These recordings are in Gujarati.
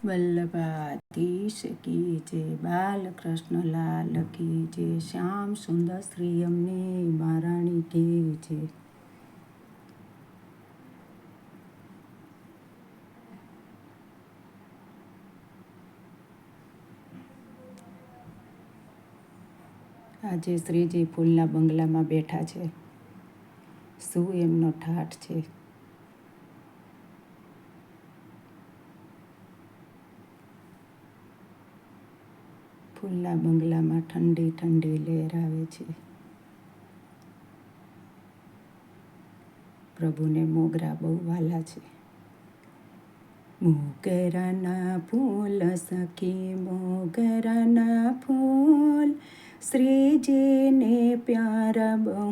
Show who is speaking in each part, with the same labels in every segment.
Speaker 1: વલ્લભાધીશ કી જય, બાલકૃષ્ણ લાલ કી જય, શ્યામ સુંદર શ્રી અમને મહારાણી કી જય. આજે શ્રીજી ફૂલના બંગલામાં બેઠા છે. શું એમનો ઠાઠ છે. ફૂલના બંગલામાં ઠંડી ઠંડી લહેર આવે છે. પ્રભુને મોગરા બહુ વાલા છે. મોગરાના ફૂલ સખી મોગરાના ફૂલ, શ્રીજીને પ્યારા બહુ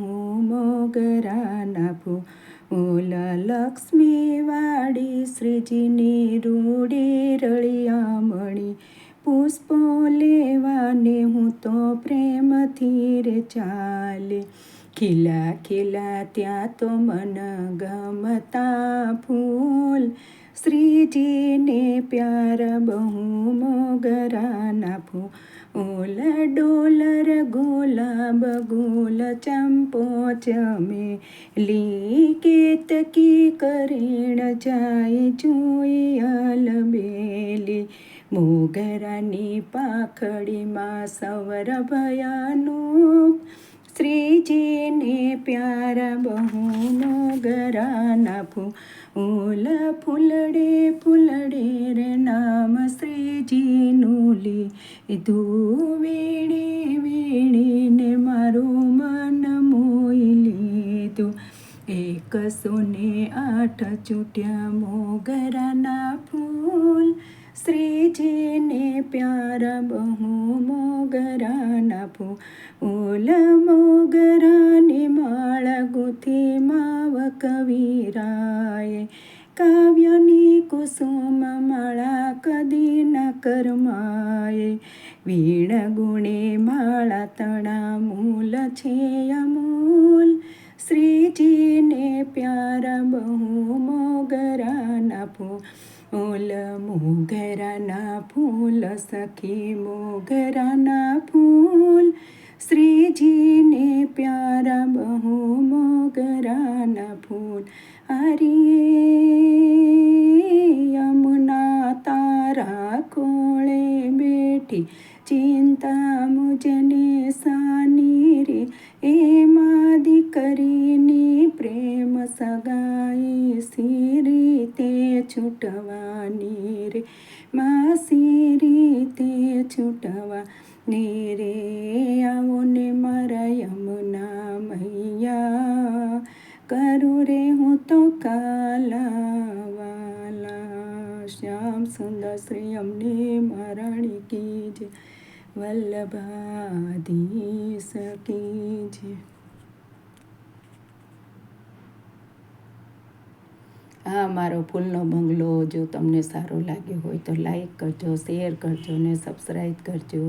Speaker 1: મોગરાના ફૂલ. લક્ષ્મીવાળી શ્રીજીની રૂડી રળિયામણી, પુષ્પો લેવાને હું તો પ્રેમથી રે ચાલે. ખીલા ખીલા ત્યાં તો મન ગમતા ફૂલ, શ્રીજીને પ્યારા બહુ મોગરાના ફૂલ. ડોલર ગુલાબ ગુલ ચંપો ચમેલી, કેતકી કરેણ જાય જોઈ અલબેલી. મોગરાની પાંખડીમાં સવર ભયાનું, શ્રીજીને પ્યારા બહુ મોગરાના ફૂલ. ફૂલડે ફૂલડે રે નામ શ્રીજીનું લીધું, વીણી વીણીને મારું મન મોઈ લીધું. 108 ચૂંટ્યા મોગરાના ફૂલ, શ્રીજીને પ્યારા બહુ મોગરાના ફૂલ. મોગરાની માળા ગૂંથી માવ કવિરાએ, કાવ્યની કુસુમ માળા કદી ન કરમાએ. વીણ ગુણે માળા તણા મૂલ છે અમૂલ, શ્રીજીને પ્યારા બહુ મોગરાના ફૂલ. મોગરાના ફૂલ સખી મોગરાના ફૂલ, શ્રીજીને પ્યારા બહુ મોગરાના ફૂલ. યમુના તારા કોળે બેઠી, ચિંતા મુજને સાની રે. એમાં દીકરીની પ્રેમ સગાઈ સી રીતે છૂટવાની રે. સી રીતે છૂટવાની રે. આવો ને મારા યમુના મૈયા, કરું રે હું તો કાલાવાલા. શ્યામ સુંદર શ્રી અમને મહારાણી કી જય, વલ્લભાધીશ કી જય. આ મારો ફૂલનો બંગલો જો તમને સારો લાગ્યો હોય તો લાઈક કરજો, શેર કરજો ને સબસ્ક્રાઈબ કરજો.